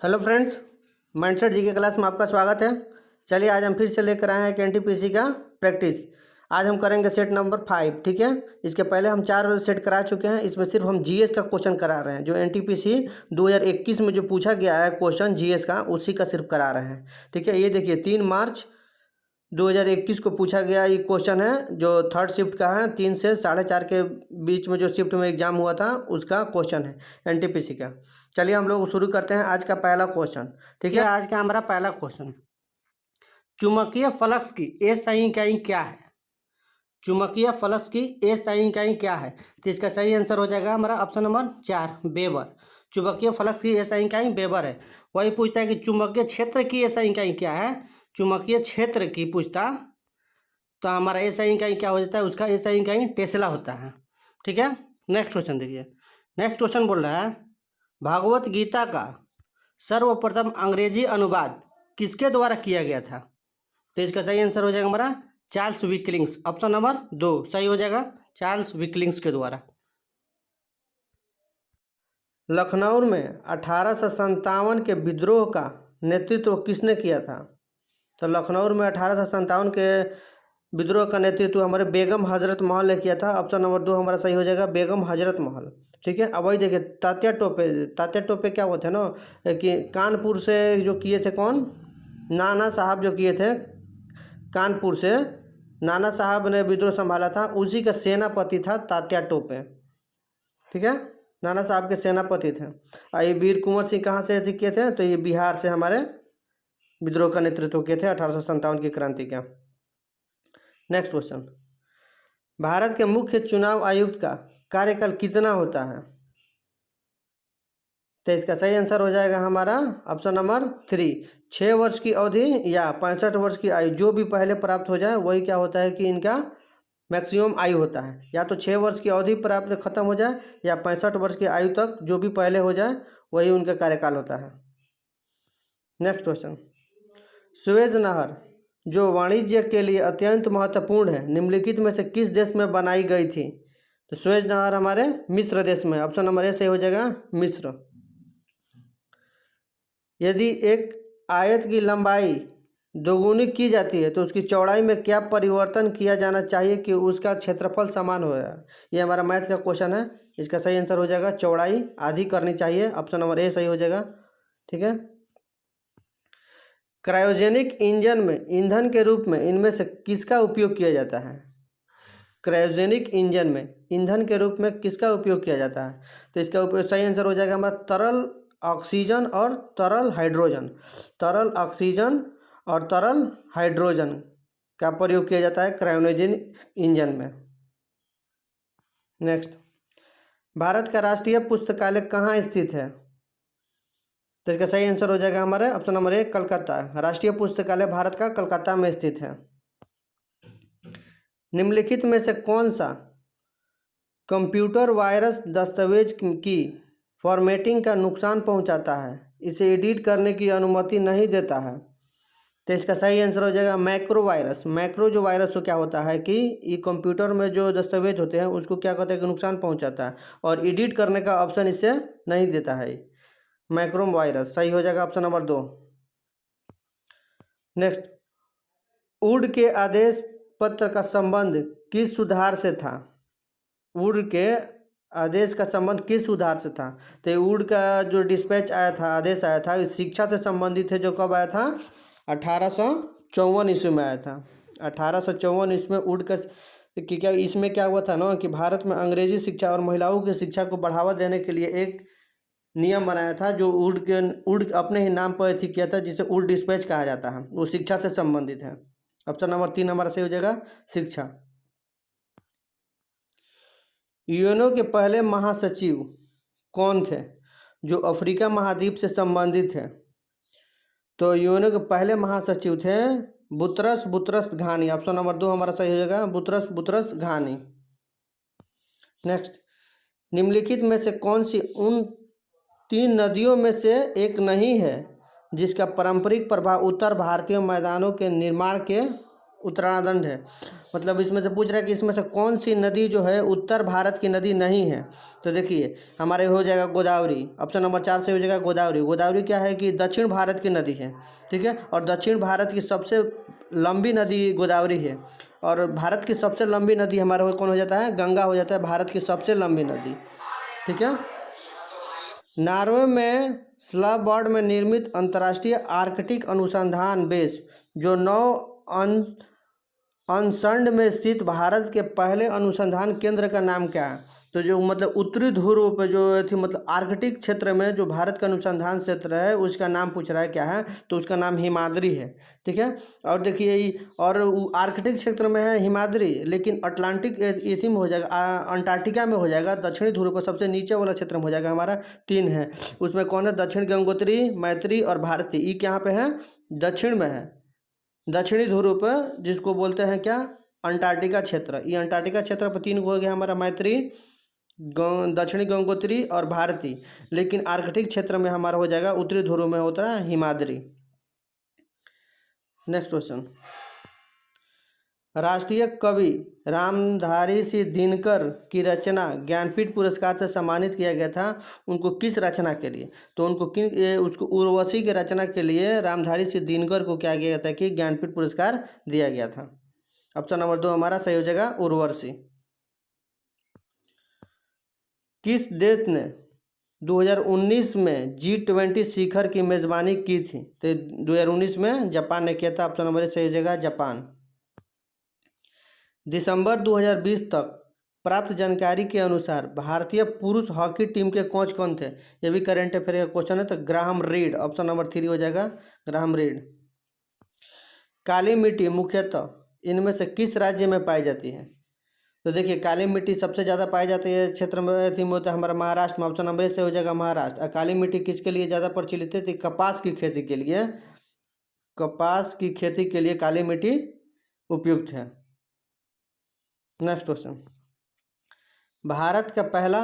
Hello friends, mindset GK class में आपका स्वागत है। चलिए आज हम फिर से लेकर आए हैं एनटीपीसी का प्रैक्टिस। आज हम करेंगे सेट नंबर 5। ठीक है, इसके पहले हम 4 सेट करा चुके हैं। इसमें सिर्फ हम जीएस का क्वेश्चन करा रहे हैं। जो एनटीपीसी 2021 में जो पूछा गया है क्वेश्चन जीएस का, उसी का सिर्फ करा रहे हैं। ठीक है, ये देखिए 3 मार्च 2021 को पूछा गया ये क्वेश्चन है, जो थर्ड शिफ्ट का है। 3 से 4:30 के बीच में जो शिफ्ट में एग्जाम हुआ था उसका क्वेश्चन है एनटीपीसी का। चलिए हम लोग शुरू करते हैं आज का पहला क्वेश्चन। ठीक है, आज का हमारा पहला क्वेश्चन, चुंबकीय फ्लक्स की एसआई इकाई क्या है? चुंबकीय फ्लक्स की एसआई इकाई क्या है? तो इसका सही आंसर हो जाएगा हमारा ऑप्शन नंबर 4, वेबर। चुंबकीय फ्लक्स की एसआई इकाई वेबर है। वही पूछता है कि चुंबकीय क्षेत्र की एसआई इकाई क्या है? चुंबकीय क्षेत्र की पूछता तो हमारा एसआई इकाई क्या हो जाता है? उसका एसआई इकाई टेस्ला होता है। ठीक है, नेक्स्ट क्वेश्चन देखिए। नेक्स्ट क्वेश्चन बोल रहा है, भागवत गीता का सर्वप्रथम अंग्रेजी अनुवाद किसके द्वारा किया गया था? तो इसका सही आंसर हो जाएगा हमारा चार्ल्स विकलिंग्स। ऑप्शन नंबर 2 सही हो जाएगा, चार्ल्स विकलिंग्स के द्वारा। लखनऊ में 1857 के विद्रोह का नेतृत्व किसने किया था? तो लखनऊ में 1857 के विद्रोह का नेतृत्व हमारे बेगम हजरत महल ने किया था। ऑप्शन नंबर 2 हमारा सही हो जाएगा, बेगम हजरत महल। ठीक है, अब वही देखिए तात्या टोपे क्या होते हैं ना कि कानपुर से जो किए थे, कौन? नाना साहब जो किए थे कानपुर से, नाना साहब ने विद्रोह संभाला था, उसी का सेनापति था तात्या टोपे। ठीक है, नाना साहब के सेनापति थे। और ये वीर कुंवर सिंह कहाँ से किए थे? तो ये बिहार से हमारे विद्रोह का नेतृत्व किए थे 1857 की क्रांति का। नेक्स्ट क्वेश्चन, भारत के मुख्य चुनाव आयुक्त का कार्यकाल कितना होता है? तो इसका सही आंसर हो जाएगा हमारा ऑप्शन नंबर 3, 6 वर्ष की अवधि या 65 वर्ष की आयु, जो भी पहले प्राप्त हो जाए वही क्या होता है कि इनका मैक्सिमम आयु होता है। या तो 6 वर्ष की अवधि प्राप्त खत्म हो जाए या 65 वर्ष की आयु तक जो भी पहले हो जाए वही उनका कार्यकाल होता है। नेक्स्ट क्वेश्चन, सुएज नहर जो वाणिज्य के लिए अत्यंत महत्वपूर्ण है, निम्नलिखित में से किस देश में बनाई गई थी? तो सुएज नहर हमारे मिस्र देश में। ऑप्शन नंबर ए सही हो जाएगा, मिस्र। यदि एक आयत की लंबाई दोगुनी की जाती है तो उसकी चौड़ाई में क्या परिवर्तन किया जाना चाहिए कि उसका क्षेत्रफल समान हो जाए? ये हमारा मैथ का क्वेश्चन है। इसका सही आंसर हो जाएगा चौड़ाई आधी करनी चाहिए। ऑप्शन नंबर ए सही हो जाएगा। ठीक है, क्रायोजेनिक इंजन में ईंधन के रूप में इनमें से किसका उपयोग किया जाता है? क्रायोजेनिक इंजन में ईंधन के रूप में किसका उपयोग किया जाता है? तो इसका उपयोग सही आंसर हो जाएगा हमारा तरल ऑक्सीजन और तरल हाइड्रोजन। तरल ऑक्सीजन और तरल हाइड्रोजन का प्रयोग किया जाता है क्रायोजेनिक इंजन में। नेक्स्ट, भारत का राष्ट्रीय पुस्तकालय कहाँ स्थित है? तो इसका सही आंसर हो जाएगा हमारे ऑप्शन नंबर 1, कलकत्ता। राष्ट्रीय पुस्तकालय भारत का कलकत्ता में स्थित है। निम्नलिखित में से कौन सा कंप्यूटर वायरस दस्तावेज की फॉर्मेटिंग का नुकसान पहुंचाता है, इसे एडिट करने की अनुमति नहीं देता है? तो इसका सही आंसर हो जाएगा मैक्रो वायरस। मैक्रो जो वायरस हो क्या होता है कि ये कंप्यूटर में जो दस्तावेज होते हैं उसको क्या कहते हैं कि नुकसान पहुंचाता है, और एडिट करने का ऑप्शन इससे नहीं देता है। मैक्रो वायरस सही हो जाएगा ऑप्शन नंबर 2। नेक्स्ट, वुड के आदेश पत्र का संबंध किस सुधार से था? वुड के आदेश का संबंध किस सुधार से था? तो वुड का जो डिस्पैच आया था, आदेश आया था, इस शिक्षा से संबंधित है, जो कब आया था? 1854 ईस्वी में आया था। 1854 ईस्वी में वुड का कि क्या इसमें क्या हुआ था ना कि भारत में अंग्रेजी शिक्षा और महिलाओं की शिक्षा को बढ़ावा देने के लिए एक नियम बनाया था, जो वुड अपने ही नाम पर अथी किया था, जिसे वुड डिस्पैच कहा जाता है। वो शिक्षा से संबंधित है। ऑप्शन नंबर 3 हमारा सही हो जाएगा, शिक्षा। यूएनओ के पहले महासचिव कौन थे जो अफ्रीका महाद्वीप से संबंधित है? तो यूएनओ के पहले महासचिव थे बुतरस घानी। ऑप्शन नंबर 2 हमारा सही हो जाएगा, बुतरस घानी। नेक्स्ट, निम्नलिखित में से कौन सी उन 3 नदियों में से एक नहीं है जिसका पारंपरिक प्रभाव उत्तर भारतीय मैदानों के निर्माण के उत्तराखंड है। मतलब इसमें से पूछ रहा है कि इसमें से कौन सी नदी जो है उत्तर भारत की नदी नहीं है। तो देखिए हमारे हो जाएगा गोदावरी, ऑप्शन नंबर 4 से हो जाएगा गोदावरी। गोदावरी क्या है कि दक्षिण भारत की नदी है, ठीक है, और दक्षिण भारत की सबसे लंबी नदी गोदावरी है। और भारत की सबसे लंबी नदी हमारा कौन हो जाता है, गंगा हो जाता है भारत की सबसे लंबी नदी, ठीक है। नॉर्वे में स्valbard में निर्मित अंतर्राष्ट्रीय आर्कटिक अनुसंधान बेस जो अनसंड में स्थित भारत के पहले अनुसंधान केंद्र का नाम क्या है। तो जो मतलब उत्तरी ध्रुव पे जो थी मतलब आर्कटिक क्षेत्र में जो भारत का अनुसंधान क्षेत्र है उसका नाम पूछ रहा है क्या है, तो उसका नाम हिमाद्री है, ठीक है। और देखिए और आर्कटिक क्षेत्र में है हिमाद्री, लेकिन अटलांटिक एथी में हो जाएगा, अंटार्कटिका में हो जाएगा, दक्षिणी ध्रुव पर सबसे नीचे वाला क्षेत्र में हो जाएगा हमारा। 3 है उसमें कौन है, दक्षिण गंगोत्री, मैत्री और भारती। ये कहाँ पे है, दक्षिण में है, दक्षिणी ध्रुव पर, जिसको बोलते हैं क्या, अंटार्कटिका क्षेत्र। ये अंटार्कटिका क्षेत्र पर 3 हो गया हमारा, मैत्री, दक्षिणी गंगोत्री और भारती। लेकिन आर्कटिक क्षेत्र में हमारा हो जाएगा उत्तरी ध्रुव में होता है हिमाद्री। नेक्स्ट क्वेश्चन, राष्ट्रीय कवि रामधारी सिंह दिनकर की रचना ज्ञानपीठ पुरस्कार से सम्मानित किया गया था, उनको किस रचना के लिए। तो उनको उसको उर्वशी की रचना के लिए रामधारी सिंह दिनकर को क्या किया गया था कि ज्ञानपीठ पुरस्कार दिया गया था। ऑप्शन नंबर 2 हमारा सही हो जाएगा उर्वशी। किस देश ने 2019 में G20 शिखर की मेजबानी की थी। तो 2019 में जापान ने किया था, ऑप्शन नंबर सही हो जाएगा जापान। दिसंबर 2020 तक प्राप्त जानकारी के अनुसार भारतीय पुरुष हॉकी टीम के कोच कौन थे। ये भी करंट अफेयर का क्वेश्चन है, तो ग्राहम रीड, ऑप्शन नंबर 3 हो जाएगा ग्राहम रीड। काली मिट्टी मुख्यतः इनमें से किस राज्य में पाई जाती है। तो देखिए काली मिट्टी सबसे ज़्यादा पाई जाती है क्षेत्र में थी होता है हमारा महाराष्ट्र में, ऑप्शन नंबर से हो जाएगा महाराष्ट्र। काली मिट्टी किसके लिए ज़्यादा प्रचलित है, तो कपास की खेती के लिए, कपास की खेती के लिए काली मिट्टी उपयुक्त है। नेक्स्ट क्वेश्चन, भारत का पहला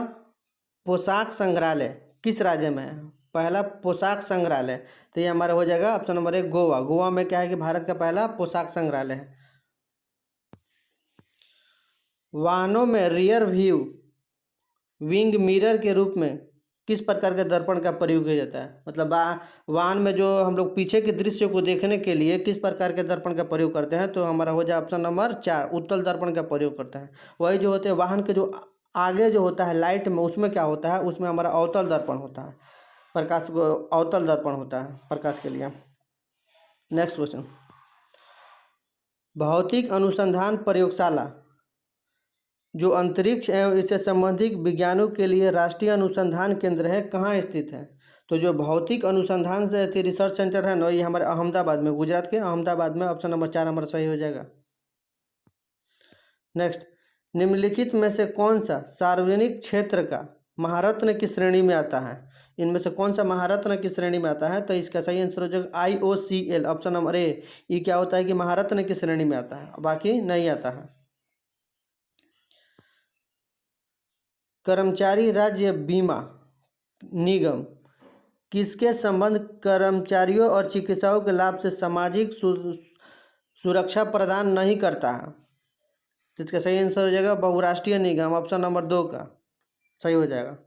पोशाक संग्रहालय किस राज्य में है। पहला पोशाक संग्रहालय, तो ये हमारा हो जाएगा ऑप्शन नंबर 1 गोवा। गोवा में क्या है कि भारत का पहला पोशाक संग्रहालय है। वाहनों में रियर व्यू विंग मिरर के रूप में किस प्रकार के दर्पण का प्रयोग किया जाता है। मतलब वाहन में जो हम लोग पीछे के दृश्य को देखने के लिए किस प्रकार के दर्पण का प्रयोग करते हैं, तो हमारा हो जाए ऑप्शन नंबर 4 उत्तल दर्पण का प्रयोग करता है। वही जो होते हैं वाहन के जो आगे जो होता है लाइट में, उसमें क्या होता है, उसमें हमारा अवतल दर्पण होता है, प्रकाश को अवतल दर्पण होता है प्रकाश के लिए। नेक्स्ट क्वेश्चन, भौतिक अनुसंधान प्रयोगशाला जो अंतरिक्ष एवं इससे संबंधित विज्ञानों के लिए राष्ट्रीय अनुसंधान केंद्र है, कहाँ स्थित है। तो जो भौतिक अनुसंधान से रिसर्च सेंटर है ना, ये हमारे अहमदाबाद में, गुजरात के अहमदाबाद में, ऑप्शन नंबर 4 हमारा सही हो जाएगा। नेक्स्ट, निम्नलिखित में से कौन सा सार्वजनिक क्षेत्र का महारत्न की श्रेणी में आता है। इनमें से कौन सा महारत्न की श्रेणी में आता है, तो इसका सही आंसर हो जाएगा IOCL, ऑप्शन नंबर ए। ये क्या होता है कि महारत्न की श्रेणी में आता है, बाकी नहीं आता है। कर्मचारी राज्य बीमा निगम किसके संबंध कर्मचारियों और चिकित्सकों के लाभ से सामाजिक सुरक्षा प्रदान नहीं करता है। तो इसका सही आंसर हो जाएगा बहुराष्ट्रीय निगम, ऑप्शन नंबर 2 का सही हो जाएगा।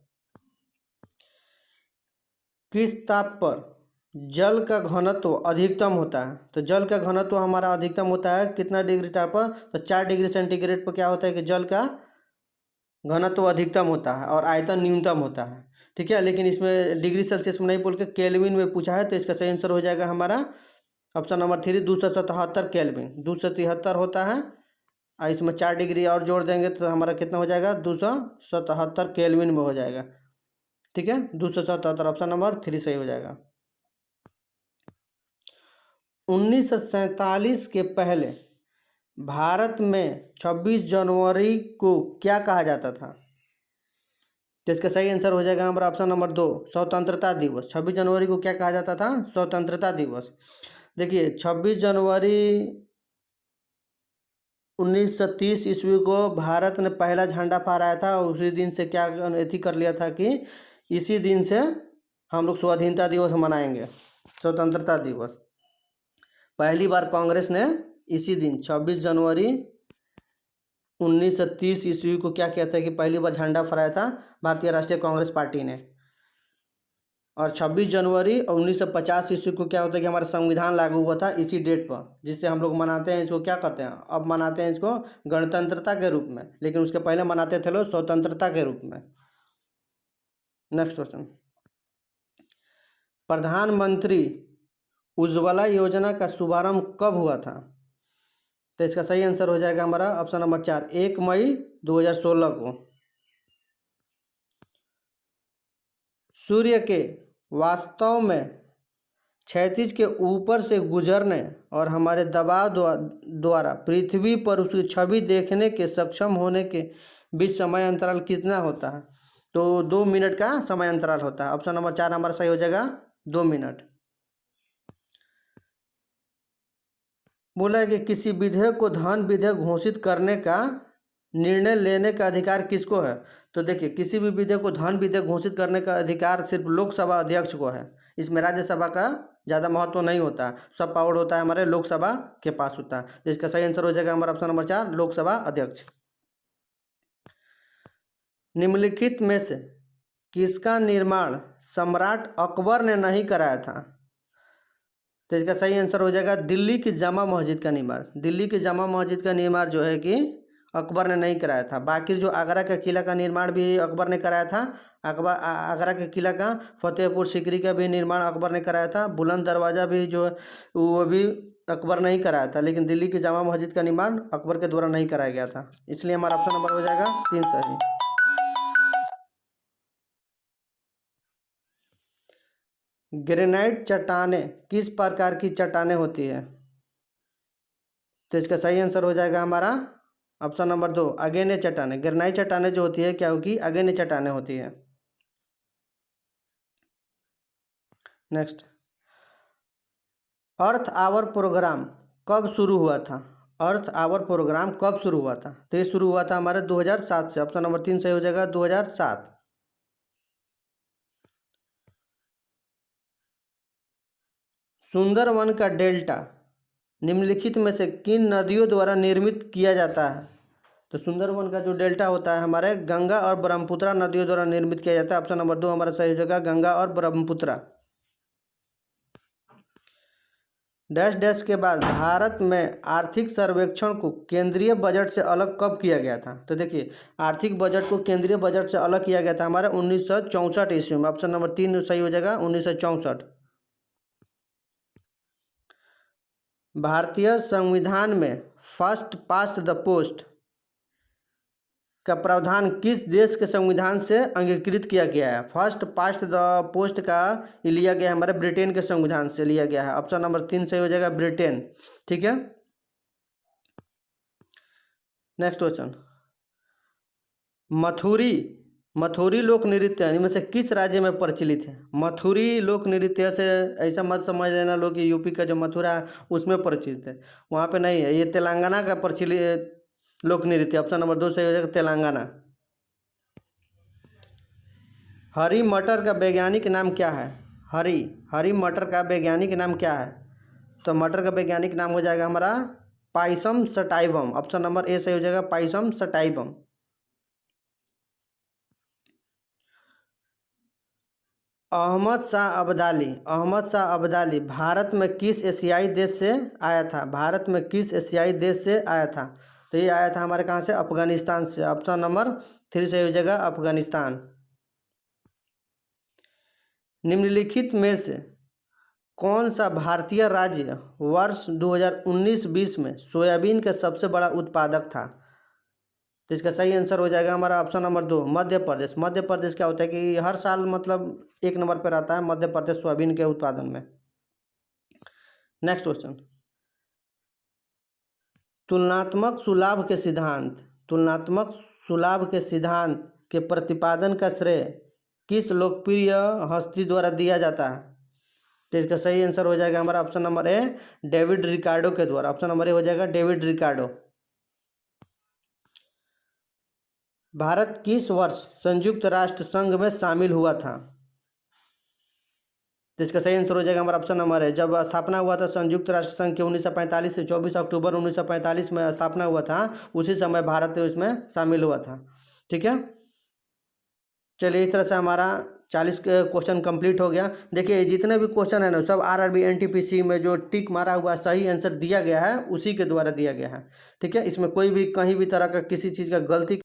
किस ताप पर जल का घनत्व अधिकतम होता है। तो जल का घनत्व हमारा अधिकतम होता है कितना डिग्री ताप पर, तो 4 डिग्री सेंटीग्रेड पर क्या होता है कि जल का घनत्व अधिकतम होता है और आयतन न्यूनतम होता है, ठीक है। लेकिन इसमें डिग्री सेल्सियस में नहीं बोल के केल्विन में पूछा है, तो इसका सही आंसर हो जाएगा हमारा ऑप्शन नंबर 3 277 केल्विन, 273 होता है। और इसमें 4 डिग्री और जोड़ देंगे तो हमारा कितना हो जाएगा 277 केल्विन में हो जाएगा, ठीक है। 277 ऑप्शन नंबर 3 सही हो जाएगा। 1947 के पहले भारत में 26 जनवरी को क्या कहा जाता था। तो इसका सही आंसर हो जाएगा हमारा ऑप्शन नंबर 2 स्वतंत्रता दिवस। 26 जनवरी को क्या कहा जाता था, स्वतंत्रता दिवस। देखिए 26 जनवरी 1930 ईस्वी को भारत ने पहला झंडा फहराया था। उसी दिन से क्या अथी कर लिया था कि इसी दिन से हम लोग स्वाधीनता दिवस मनाएंगे, स्वतंत्रता दिवस। पहली बार कांग्रेस ने इसी दिन 26 जनवरी 1930 ईस्वी को क्या कहता है कि पहली बार झंडा फहराया था भारतीय राष्ट्रीय कांग्रेस पार्टी ने। और 26 जनवरी 1950 ईस्वी को क्या होता है कि हमारा संविधान लागू हुआ था इसी डेट पर, जिससे हम लोग मनाते हैं इसको, क्या करते हैं अब मनाते हैं इसको गणतंत्रता के रूप में, लेकिन उसके पहले मनाते थे लोग स्वतंत्रता के रूप में। नेक्स्ट क्वेश्चन, प्रधानमंत्री उज्ज्वला योजना का शुभारंभ कब हुआ था? तो इसका सही आंसर हो जाएगा हमारा ऑप्शन नंबर 4, 1 मई 2016 को। सूर्य के वास्तव में क्षैतिज के ऊपर से गुजरने और हमारे दबाव द्वारा पृथ्वी पर उसकी छवि देखने के सक्षम होने के बीच समय अंतराल कितना होता है? तो 2 मिनट का समय अंतराल होता है। ऑप्शन नंबर 4 हमारा सही हो जाएगा 2 मिनट। बोला है कि किसी विधेयक को धन विधेयक घोषित करने का निर्णय लेने का अधिकार किसको है? तो देखिए, किसी भी विधेयक को धन विधेयक घोषित करने का अधिकार सिर्फ लोकसभा अध्यक्ष को है। इसमें राज्यसभा का ज़्यादा महत्व नहीं होता, सब पावर होता है हमारे लोकसभा के पास होता है। तो इसका सही आंसर हो जाएगा हमारा ऑप्शन नंबर 4, लोकसभा अध्यक्ष। निम्नलिखित में से किसका निर्माण सम्राट अकबर ने नहीं कराया था? तो इसका सही आंसर हो जाएगा दिल्ली की जामा मस्जिद का निर्माण। दिल्ली की जामा मस्जिद का निर्माण जो है कि अकबर ने नहीं कराया था। बाकी जो आगरा का किला का निर्माण भी अकबर ने कराया था। आगरा के किला का फतेहपुर सीकरी का भी निर्माण अकबर ने कराया था। बुलंद दरवाज़ा भी जो है वो भी अकबर नहीं कराया था, लेकिन दिल्ली की जामा मस्जिद का निर्माण अकबर के द्वारा नहीं कराया गया था। इसलिए हमारा ऑप्शन नंबर हो जाएगा 3 सही। ग्रेनाइट चट्टानें किस प्रकार की चट्टानें होती है? तो इसका सही आंसर हो जाएगा हमारा ऑप्शन नंबर 2, अगेन्य चट्टानें। ग्रेनाइट चट्टानें जो होती है क्या होगी? अगेन्य चट्टानें होती है। नेक्स्ट, अर्थ आवर प्रोग्राम कब शुरू हुआ था? अर्थ आवर प्रोग्राम कब शुरू हुआ था? तो ये शुरू हुआ था हमारे 2007 से। ऑप्शन नंबर 3 सही हो जाएगा 2007। सुंदरवन का डेल्टा निम्नलिखित में से किन नदियों द्वारा निर्मित किया जाता है? तो सुंदरवन का जो डेल्टा होता है हमारे गंगा और ब्रह्मपुत्रा नदियों द्वारा निर्मित किया जाता है। ऑप्शन नंबर 2 हमारा सही हो जाएगा गंगा और ब्रह्मपुत्रा। डैश डैश के बाद भारत में आर्थिक सर्वेक्षण को केंद्रीय बजट से अलग कब किया गया था? तो देखिए, आर्थिक बजट को केंद्रीय बजट से अलग किया गया था हमारे 1964 ईस्वी में। ऑप्शन नंबर 3 सही हो जाएगा 1964। भारतीय संविधान में फर्स्ट पास्ट द पोस्ट का प्रावधान किस देश के संविधान से अंगीकृत किया गया है? फर्स्ट पास्ट द पोस्ट का लिया गया है हमारे ब्रिटेन के संविधान से लिया गया है। ऑप्शन नंबर 3 सही हो जाएगा ब्रिटेन। ठीक है। नेक्स्ट क्वेश्चन, मथुरी लोक नृत्य इनमें से किस राज्य में प्रचलित है? मथुरी लोक नृत्य से ऐसा मत समझ लेना लोग कि यूपी का जो मथुरा है उसमें प्रचलित है, वहाँ पे नहीं है। ये तेलंगाना का प्रचलित लोक नृत्य। ऑप्शन नंबर 2 सही हो जाएगा तेलंगाना। हरी मटर का वैज्ञानिक नाम क्या है? हरी मटर का वैज्ञानिक नाम क्या है? तो मटर का वैज्ञानिक नाम हो जाएगा हमारा Pisum sativum. Option number A सही हो जाएगा पाइसम सटाइवम। अहमद शाह अब्दाली भारत में किस एशियाई देश से आया था? भारत में किस एशियाई देश से आया था? तो ये आया था हमारे कहाँ से? अफगानिस्तान से। ऑप्शन नंबर 3 सही हो जाएगा अफगानिस्तान। निम्नलिखित में से कौन सा भारतीय राज्य वर्ष 2019-20 में सोयाबीन का सबसे बड़ा उत्पादक था? तो इसका सही आंसर हो जाएगा हमारा ऑप्शन नंबर 2 मध्य प्रदेश। मध्य प्रदेश क्या होता है कि हर साल मतलब 1 नंबर पर रहता है मध्य प्रदेश सोयाबीन के उत्पादन में। नेक्स्ट क्वेश्चन, तुलनात्मक सुलाभ के सिद्धांत के प्रतिपादन का श्रेय किस लोकप्रिय हस्ती द्वारा दिया जाता है? तो इसका सही आंसर हो जाएगा हमारा option number A David Ricardo के द्वारा। ऑप्शन नंबर ए हो जाएगा डेविड रिकार्डो। भारत किस वर्ष संयुक्त राष्ट्र संघ में शामिल हुआ था? तो इसका सही आंसर हो जाएगा हमारा ऑप्शन नंबर है। जब स्थापना हुआ था संयुक्त राष्ट्र संघ के 1945 से 24 अक्टूबर 1945 में स्थापना हुआ था, उसी समय भारत इसमें शामिल हुआ था। ठीक है, चलिए इस तरह से हमारा 40 क्वेश्चन कंप्लीट हो गया। देखिए जितने भी क्वेश्चन है ना सब आरआरबी एनटीपीसी में जो टिक मारा हुआ सही आंसर दिया गया है उसी के द्वारा दिया गया है। ठीक है, इसमें कोई भी कहीं भी तरह का किसी चीज़ का गलती